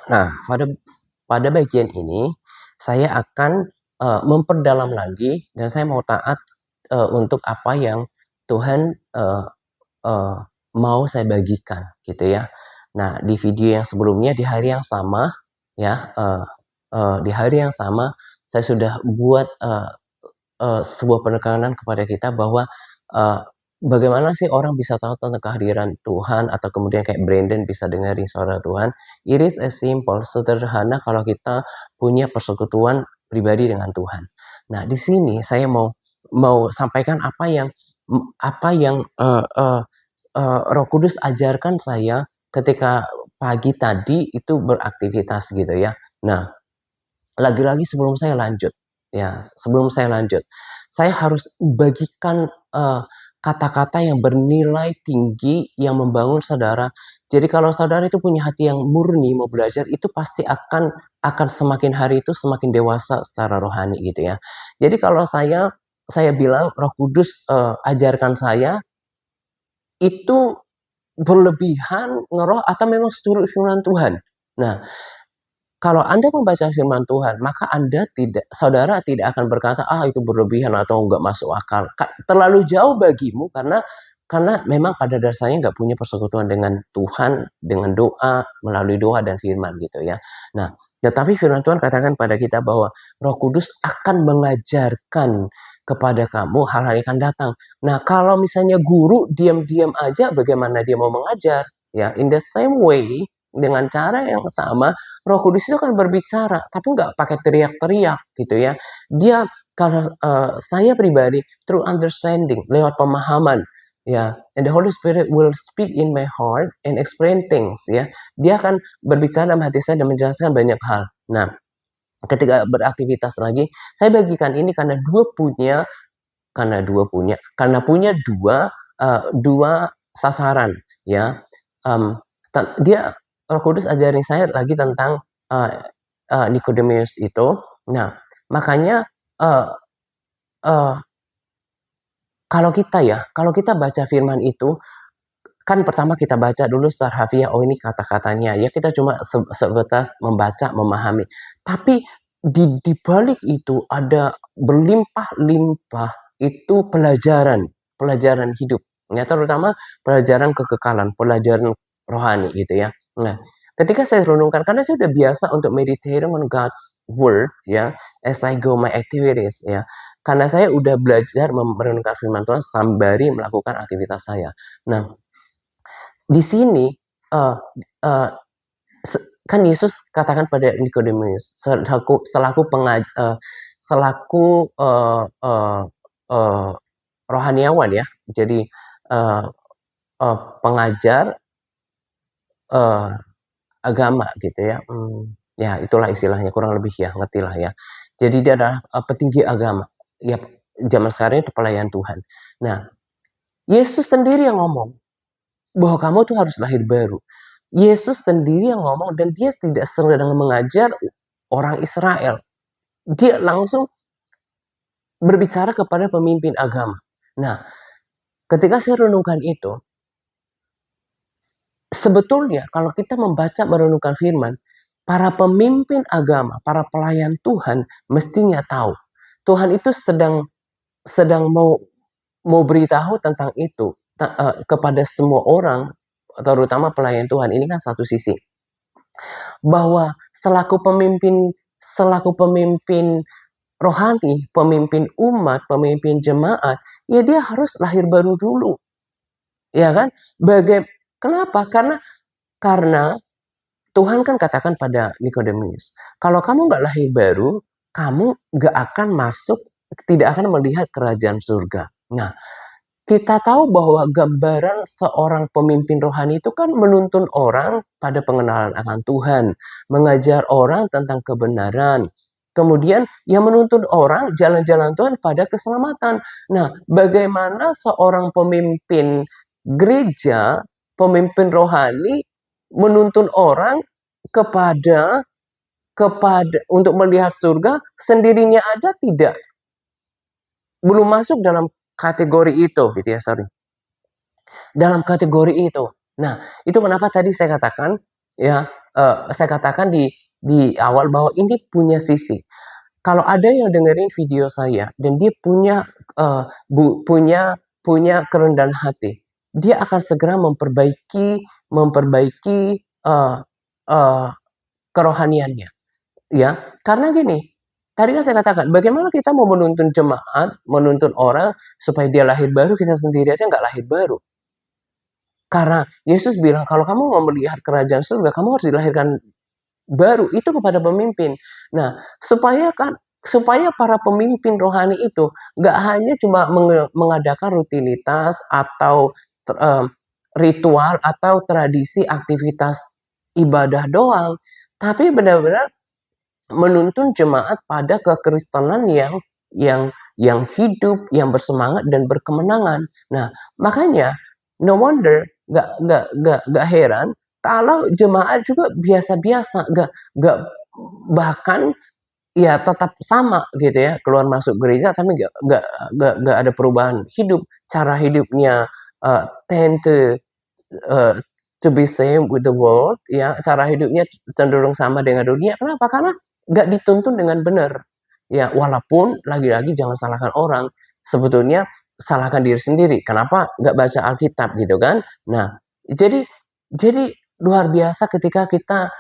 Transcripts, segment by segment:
Nah, pada bagian ini saya akan memperdalam lagi dan saya mau taat untuk apa yang Tuhan uh, mau saya bagikan gitu ya. Nah, di video yang sebelumnya di hari yang sama ya, di hari yang sama saya sudah buat sebuah penekanan kepada kita bahwa uh, bagaimana sih orang bisa tahu tentang kehadiran Tuhan, atau kemudian kayak Brandon bisa dengerin suara Tuhan. It is as simple, sederhana kalau kita punya persekutuan pribadi dengan Tuhan. Nah, di sini saya mau mau sampaikan apa yang Roh Kudus ajarkan saya ketika pagi tadi itu beraktivitas gitu ya. Nah, lagi-lagi sebelum saya lanjut, saya harus bagikan kata-kata yang bernilai tinggi yang membangun saudara. Jadi kalau saudara itu punya hati yang murni mau belajar, itu pasti akan semakin hari itu semakin dewasa secara rohani gitu ya. Jadi kalau saya bilang Roh Kudus ajarkan saya itu berlebihan ngeroh atau memang seturut firman Tuhan. Nah, kalau Anda membaca firman Tuhan, maka saudara tidak akan berkata, itu berlebihan atau nggak masuk akal. Terlalu jauh bagimu karena memang pada dasarnya nggak punya persekutuan dengan Tuhan, dengan doa, melalui doa dan firman gitu ya. Nah, tetapi firman Tuhan katakan pada kita bahwa Roh Kudus akan mengajarkan kepada kamu hal-hal yang akan datang. Nah, kalau misalnya guru diam-diam aja, bagaimana dia mau mengajar? Ya, in the same way, dengan cara yang sama, Roh Kudus itu kan berbicara, tapi nggak pakai teriak-teriak gitu ya. Dia kalau saya pribadi through understanding, lewat pemahaman ya, and the Holy Spirit will speak in my heart and explain things ya. Dia akan berbicara dalam hati saya dan menjelaskan banyak hal. Nah, ketika beraktivitas lagi, saya bagikan ini karena punya dua sasaran ya. Um, dia Roh Kudus ajarin saya lagi tentang Nikodemus itu. Nah, makanya uh, uh, kalau kita baca firman itu, kan pertama kita baca dulu secara harfiah, ini kata-katanya. Ya kita cuma sebatas membaca, memahami. Tapi di balik itu ada berlimpah-limpah itu pelajaran hidup. Ya, terutama pelajaran kekekalan, pelajaran rohani gitu ya. Nah, ketika saya renungkan, karena saya sudah biasa untuk meditating on God's word ya, as I go my activities ya. Karena saya udah belajar merenungkan firman Tuhan sembari melakukan aktivitas saya. Nah, di sini uh, uh, kan Yesus katakan pada Nikodemus selaku rohaniawan ya, jadi uh, pengajar uh, agama gitu ya. Ya itulah istilahnya, kurang lebih ya, ngerti lah ya. Jadi dia adalah petinggi agama ya, zaman sekarang itu pelayan Tuhan. Nah, Yesus sendiri yang ngomong bahwa kamu tuh harus lahir baru. Yesus sendiri yang ngomong, dan dia tidak sedang mengajar orang Israel. Dia langsung berbicara kepada pemimpin agama. Nah, ketika saya renungkan itu, sebetulnya kalau kita membaca merenungkan firman, para pemimpin agama, para pelayan Tuhan mestinya tahu. Tuhan itu sedang mau beritahu tentang itu kepada semua orang, terutama pelayan Tuhan. Ini kan satu sisi. Bahwa selaku pemimpin rohani, pemimpin umat, pemimpin jemaat, ya dia harus lahir baru dulu. Ya kan? Kenapa? Karena Tuhan kan katakan pada Nikodemus, kalau kamu nggak lahir baru, kamu nggak akan masuk, tidak akan melihat kerajaan surga. Nah, kita tahu bahwa gambaran seorang pemimpin rohani itu kan menuntun orang pada pengenalan akan Tuhan, mengajar orang tentang kebenaran, kemudian yang menuntun orang jalan-jalan Tuhan pada keselamatan. Nah, bagaimana seorang pemimpin gereja, pemimpin rohani menuntun orang kepada kepada untuk melihat surga, sendirinya ada tidak, belum masuk dalam kategori itu gitu ya, sorry, dalam kategori itu. Nah, itu kenapa tadi saya katakan ya, saya katakan di awal bahwa ini punya sisi. Kalau ada yang dengerin video saya dan dia punya punya kerendahan hati, dia akan segera memperbaiki kerohaniannya, ya. Karena gini, tadi kan saya katakan, bagaimana kita mau menuntun jemaat, menuntun orang supaya dia lahir baru, kita sendiri aja nggak lahir baru. Karena Yesus bilang, kalau kamu mau melihat kerajaan surga, kamu harus dilahirkan baru, itu kepada pemimpin. Nah, supaya para pemimpin rohani itu nggak hanya cuma mengadakan rutinitas atau ritual atau tradisi aktivitas ibadah doang, tapi benar-benar menuntun jemaat pada kekristenan yang yang hidup, yang bersemangat dan berkemenangan. Nah, makanya no wonder, nggak heran kalau jemaat juga biasa-biasa, nggak bahkan ya tetap sama gitu ya, keluar masuk gereja tapi nggak ada perubahan hidup, cara hidupnya tend uh, to be same with the world, ya, cara hidupnya cenderung sama dengan dunia. Kenapa? Karena nggak dituntun dengan benar. Ya, walaupun lagi-lagi jangan salahkan orang, sebetulnya salahkan diri sendiri. Kenapa nggak baca Alkitab gitu kan? Nah, jadi jadi luar biasa ketika kita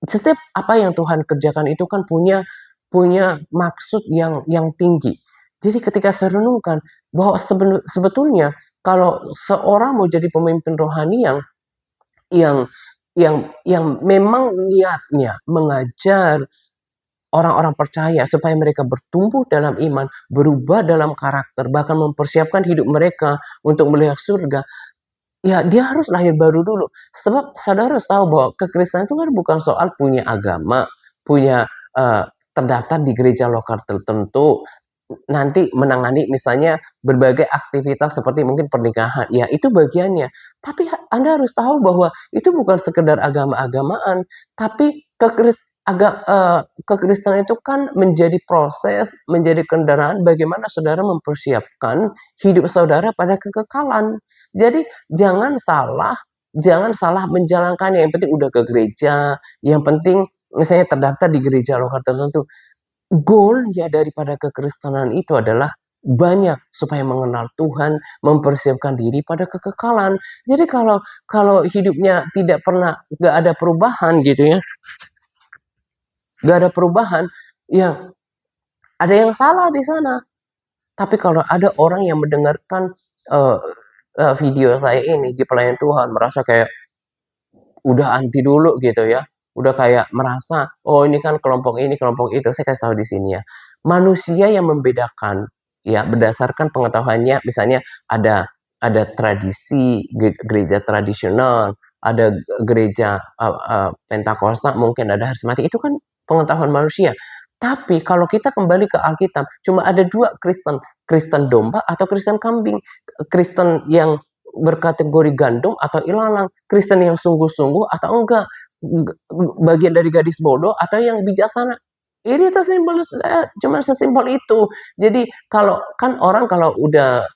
setiap apa yang Tuhan kerjakan itu kan punya punya maksud yang tinggi. Jadi ketika saya renungkan bahwa sebetulnya kalau seorang mau jadi pemimpin rohani yang yang memang niatnya mengajar orang-orang percaya supaya mereka bertumbuh dalam iman, berubah dalam karakter, bahkan mempersiapkan hidup mereka untuk melihat surga, ya dia harus lahir baru dulu. Sebab saudara harus tahu bahwa kekristenan itu kan bukan soal punya agama, punya terdaftar di gereja lokal tertentu, nanti menangani misalnya berbagai aktivitas seperti mungkin pernikahan, ya itu bagiannya. Tapi Anda harus tahu bahwa itu bukan sekedar agama-agamaan, tapi kekristenan itu kan menjadi proses, menjadi kendaraan bagaimana saudara mempersiapkan hidup saudara pada kekekalan. Jadi jangan salah menjalankannya. Yang penting udah ke gereja, yang penting misalnya terdaftar di gereja lokal tertentu. Goalnya daripada kekristenan itu adalah banyak supaya mengenal Tuhan, mempersiapkan diri pada kekekalan. Jadi kalau kalau hidupnya tidak pernah, nggak ada perubahan gitu ya, nggak ada perubahan, ya ada yang salah di sana. Tapi kalau ada orang yang mendengarkan uh, video saya ini di pelayan Tuhan merasa kayak udah anti dulu gitu ya. Udah kayak merasa, oh ini kan kelompok ini, kelompok itu. Saya kasih tahu di sini ya. Manusia yang membedakan ya berdasarkan pengetahuannya, misalnya ada tradisi gereja tradisional, ada gereja Pentakosta, mungkin ada Harismati, itu kan pengetahuan manusia. Tapi kalau kita kembali ke Alkitab, cuma ada dua Kristen, Kristen domba atau Kristen kambing. Kristen yang berkategori gandum atau ilalang, Kristen yang sungguh-sungguh atau enggak, bagian dari gadis bodoh atau yang bijaksana. Ini sesimpel, cuma sesimpel itu. Jadi kalau kan orang kalau udah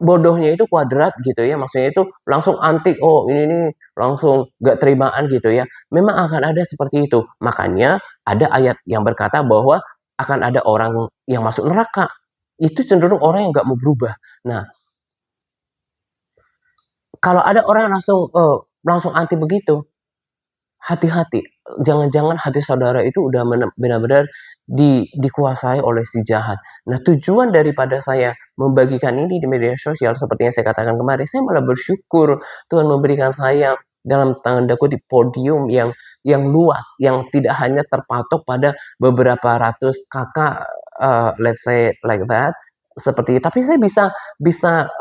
bodohnya itu kuadrat gitu ya, maksudnya itu langsung anti, oh ini nih langsung gak terimaan gitu ya. Memang akan ada seperti itu. Makanya ada ayat yang berkata bahwa akan ada orang yang masuk neraka. Itu cenderung orang yang gak mau berubah. Nah, kalau ada orang langsung anti begitu, hati-hati. Jangan-jangan hati saudara itu udah benar-benar dikuasai oleh si jahat. Nah, tujuan daripada saya membagikan ini di media sosial seperti yang saya katakan kemarin, saya malah bersyukur Tuhan memberikan saya dalam tanda kutip podium yang luas, yang tidak hanya terpatok pada beberapa ratus kakak, let's say like that, seperti itu. Tapi saya bisa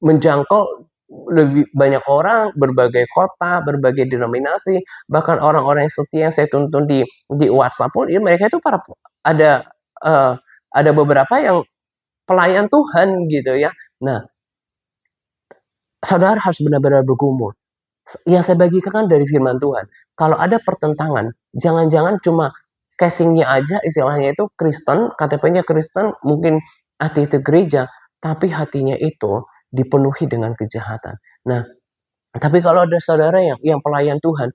menjangkau lebih banyak orang, berbagai kota, berbagai denominasi, bahkan orang-orang yang setia yang saya tuntun di WhatsApp pun, ya mereka itu ada uh, ada beberapa yang pelayan Tuhan gitu ya. Nah, saudara harus benar-benar bergumul. Yang saya bagikan kan dari firman Tuhan. Kalau ada pertentangan, jangan-jangan cuma casingnya aja, istilahnya itu Kristen, KTP-nya Kristen, mungkin hati itu gereja, tapi hatinya itu dipenuhi dengan kejahatan. Nah, tapi kalau ada saudara yang pelayan Tuhan,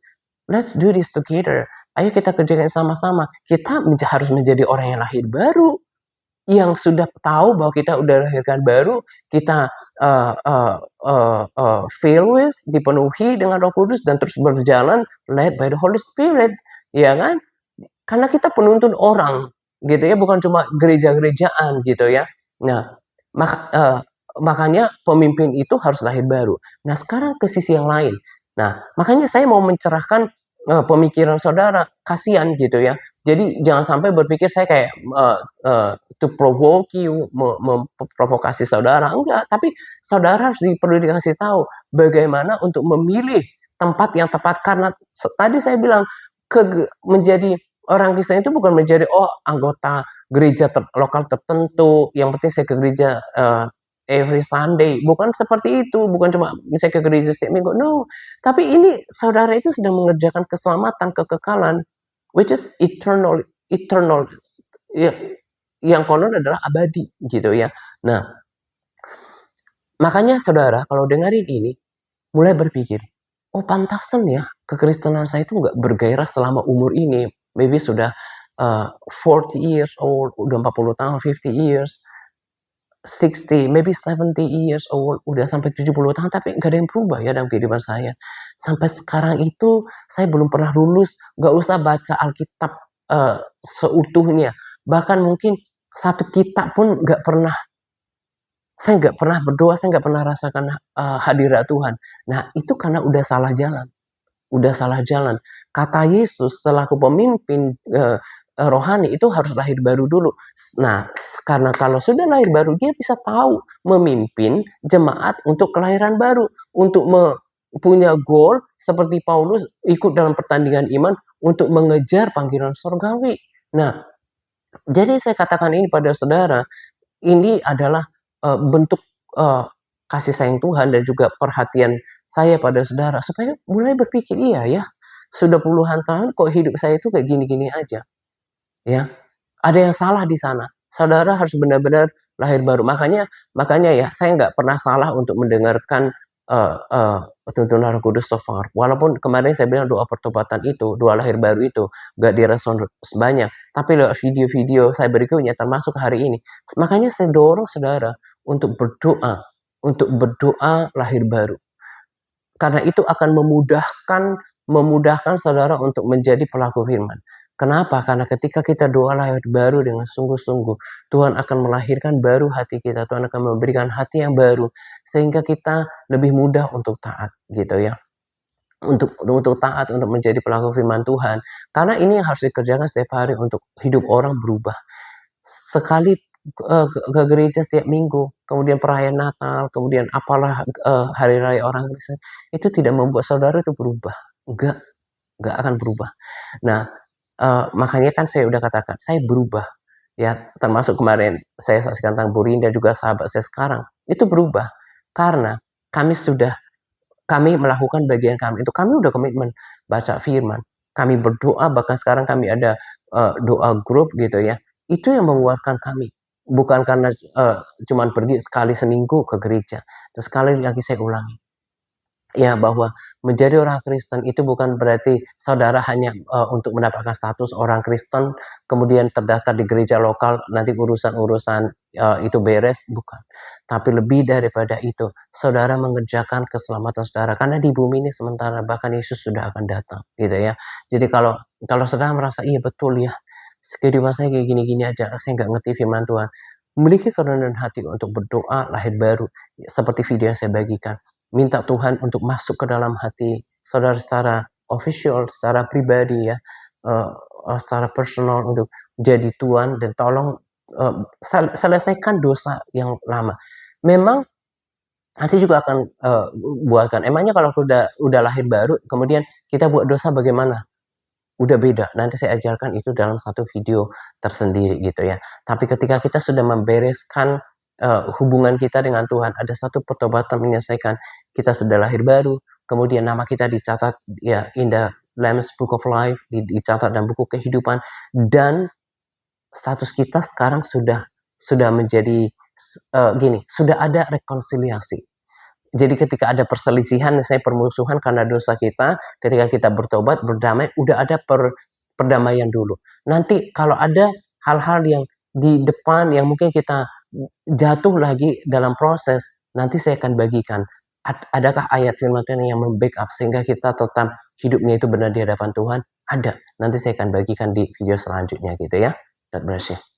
let's do this together. Ayo kita kerjakan sama-sama. Kita harus menjadi orang yang lahir baru, yang sudah tahu bahwa kita udah lahirkan baru, kita fill with, dipenuhi dengan Roh Kudus dan terus berjalan led by the Holy Spirit, ya kan? Karena kita penuntun orang, gitu ya, bukan cuma gereja-gerejaan, gitu ya. Nah, makanya pemimpin itu harus lahir baru. Nah, sekarang ke sisi yang lain. Nah, makanya saya mau mencerahkan pemikiran saudara, kasihan gitu ya. Jadi jangan sampai berpikir saya kayak to provoke you, memprovokasi saudara, enggak. Tapi saudara harus perlu dikasih tahu bagaimana untuk memilih tempat yang tepat, karena tadi saya bilang menjadi orang Kristen itu bukan menjadi anggota gereja lokal tertentu, yang penting saya ke gereja every Sunday, bukan seperti itu, bukan cuma misalnya ke gereja setiap minggu, no. Tapi ini saudara itu sedang mengerjakan keselamatan, kekekalan, which is eternal, ya, yang konon adalah abadi, gitu ya. Nah, makanya saudara kalau dengerin ini, mulai berpikir, pantasan ya kekristenan saya itu nggak bergairah selama umur ini, maybe sudah 40 years old, udah 40 tahun, 50 years, 60, maybe 70 years old, udah sampai 70 tahun, tapi nggak ada yang berubah ya dalam kehidupan saya. Sampai sekarang itu saya belum pernah lulus, nggak usah baca Alkitab seutuhnya. Bahkan mungkin satu kitab pun nggak pernah, saya nggak pernah berdoa, saya nggak pernah rasakan hadirat Tuhan. Nah, itu karena udah salah jalan. Udah salah jalan. Kata Yesus selaku pemimpin rohani itu harus lahir baru dulu. Nah, karena kalau sudah lahir baru, dia bisa tahu memimpin jemaat untuk kelahiran baru, untuk punya goal seperti Paulus ikut dalam pertandingan iman untuk mengejar panggilan surgawi. Nah, jadi saya katakan ini pada saudara, ini adalah bentuk kasih sayang Tuhan dan juga perhatian saya pada saudara, supaya mulai berpikir, iya ya, sudah puluhan tahun kok hidup saya itu kayak gini-gini aja. Ya, ada yang salah di sana. Saudara harus benar-benar lahir baru. Makanya ya, saya nggak pernah salah untuk mendengarkan tuntunan Roh Kudus so far. Walaupun kemarin saya bilang doa pertobatan itu, doa lahir baru itu, nggak direspon sebanyak. Tapi lewat video-video saya berikutnya, termasuk hari ini. Makanya saya dorong saudara untuk berdoa lahir baru. Karena itu akan memudahkan saudara untuk menjadi pelaku firman. Kenapa? Karena ketika kita doa lahir baru dengan sungguh-sungguh, Tuhan akan melahirkan baru hati kita. Tuhan akan memberikan hati yang baru, sehingga kita lebih mudah untuk taat, gitu ya. Untuk taat, untuk menjadi pelaku firman Tuhan. Karena ini yang harus dikerjakan setiap hari untuk hidup orang berubah. Sekali ke gereja setiap minggu, kemudian perayaan Natal, kemudian apalah hari raya orang Kristen, itu tidak membuat saudara itu berubah. Enggak akan berubah. Nah, makanya kan saya udah katakan, saya berubah. Ya, termasuk kemarin saya saksikan tentang Bu Rinda, juga sahabat saya sekarang, itu berubah. Karena kami melakukan bagian kami. Itu kami udah komitmen baca firman. Kami berdoa, bahkan sekarang kami ada doa grup gitu ya. Itu yang menguatkan kami. Bukan karena cuman pergi sekali seminggu ke gereja. Terus sekali lagi saya ulangi. Ya, bahwa menjadi orang Kristen itu bukan berarti saudara hanya untuk mendapatkan status orang Kristen, kemudian terdaftar di gereja lokal, nanti urusan-urusan itu beres, bukan. Tapi lebih daripada itu, saudara mengerjakan keselamatan saudara. Karena di bumi ini sementara, bahkan Yesus sudah akan datang, gitu ya. Jadi kalau saudara merasa, iya betul ya, kehidupan saya kayak gini-gini aja, saya nggak ngerti firman Tuhan, memiliki kerendahan hati untuk berdoa lahir baru, seperti video yang saya bagikan. Minta Tuhan untuk masuk ke dalam hati saudara secara official, secara pribadi ya, secara personal, untuk jadi Tuhan, dan tolong selesaikan dosa yang lama. Memang nanti juga akan buatkan. Emangnya kalau udah lahir baru, kemudian kita buat dosa bagaimana? Udah beda, nanti saya ajarkan itu dalam satu video tersendiri gitu ya. Tapi ketika kita sudah membereskan hubungan kita dengan Tuhan, ada satu pertobatan menyelesaikan, kita sudah lahir baru, kemudian nama kita dicatat ya in the Lamb's Book of Life, dicatat dalam buku kehidupan, dan status kita sekarang sudah menjadi gini, sudah ada rekonsiliasi. Jadi ketika ada perselisihan, misalnya permusuhan karena dosa kita, ketika kita bertobat, berdamai, udah ada perdamaian dulu. Nanti kalau ada hal-hal yang di depan yang mungkin kita jatuh lagi dalam proses, nanti saya akan bagikan. Adakah ayat firman Tuhan yang membackup sehingga kita tetap hidupnya itu benar di hadapan Tuhan? Ada. Nanti saya akan bagikan di video selanjutnya gitu ya. God bless you.